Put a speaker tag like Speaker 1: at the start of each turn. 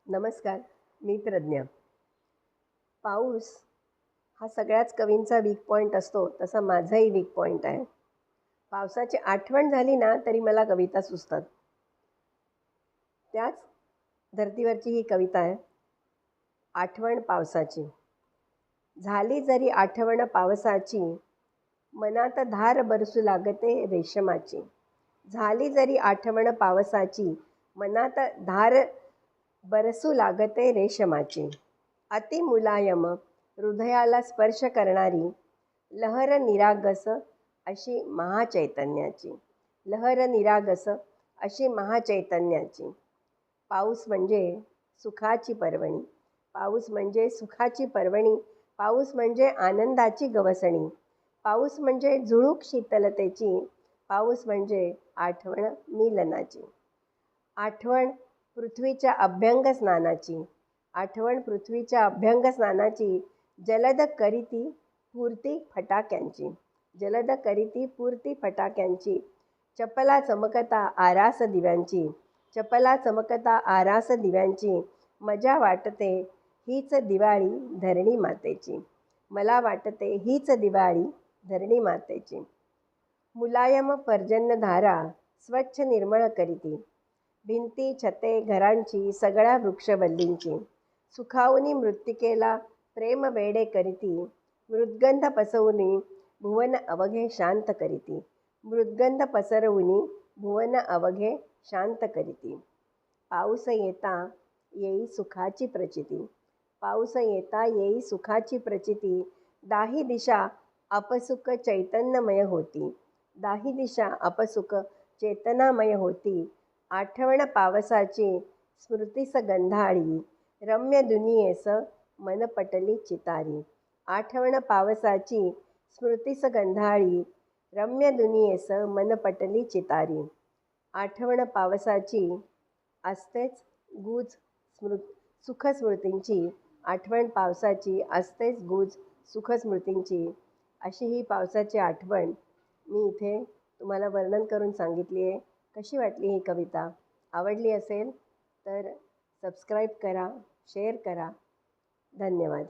Speaker 1: नमस्कार. मी प्रज्ञा. पाऊस हा सगळ्याच कवींचा वीक पॉइंट असतो, तसा माझाही वीक पॉइंट आहे. पावसाची आठवण झाली ना, तरी मला कविता सुचतात. त्याच धर्तीवरची ही कविता आहे, आठवण पावसाची. झाली जरी आठवण पावसाची, मनात धार बरसू लागते रेशमाची. झाली जरी आठवण पावसाची, मनात धार बरसू लागते रेशमाची. अति मुलायम हृदयाला स्पर्श करणारी लहर निरागस अशी महाचैतन्याची. लहर निरागस अशी महाचैतन्याची. पाऊस म्हणजे सुखाची पर्वणी. पाऊस म्हणजे सुखाची पर्वणी. पाऊस म्हणजे आनंदाची गवसणी. पाऊस म्हणजे झुळूक शीतलतेची. पाऊस म्हणजे आठवण मिलनाची. आठवण पृथ्वीच्या अभ्यंग स्नानाची. आठवण पृथ्वीच्या अभ्यंग स्नानाची. जलद करीती पूर्ती फटाक्यांची. जलद करीती पूर्ती फटाक्यांची. चपला चमकता आरास दिव्यांची. चपला चमकता आरास दिव्यांची. मजा वाटते हीच दिवाळी धरणी मातेची. मला वाटते हीच दिवाळी धरणी मातेची. मुलायम पर्जन्यधारा स्वच्छ निर्मळ करीती. भिंती छते घरांची सगळ्या वृक्षवल्लींची. सुखावनी मृत्तिकेला प्रेम वेडे करीती. मृद्गंध पसवूनी भुवन अवघे शांत करीती. मृद्गंध पसरवूनी भुवन अवघे शांत करीती. पाऊस येता येई सुखाची प्रचिती. पाऊस येता येई सुखाची प्रचिती. दाही दिशा अपसुख चैतन्यमय होती. दाही दिशा अपसुख चेतनामय होती. आठवण पावसाची स्मृतीस गंधाळी. रम्य दुनियेस मन पटली चितारी. आठवण पावसाची स्मृतीस गंधाळी. रम्य दुनियेस मन पटली चितारी. आठवण पावसाची असतेच गुज सुखस्मृतींची. आठवण पावसाची असतेच गुज सुखस्मृतींची. अशी ही पावसाची आठवण मी इथे तुम्हाला वर्णन करून सांगितली आहे. कशी वाटली ही कविता? आवडली असेल तर सबस्क्राईब करा, शेअर करा. धन्यवाद.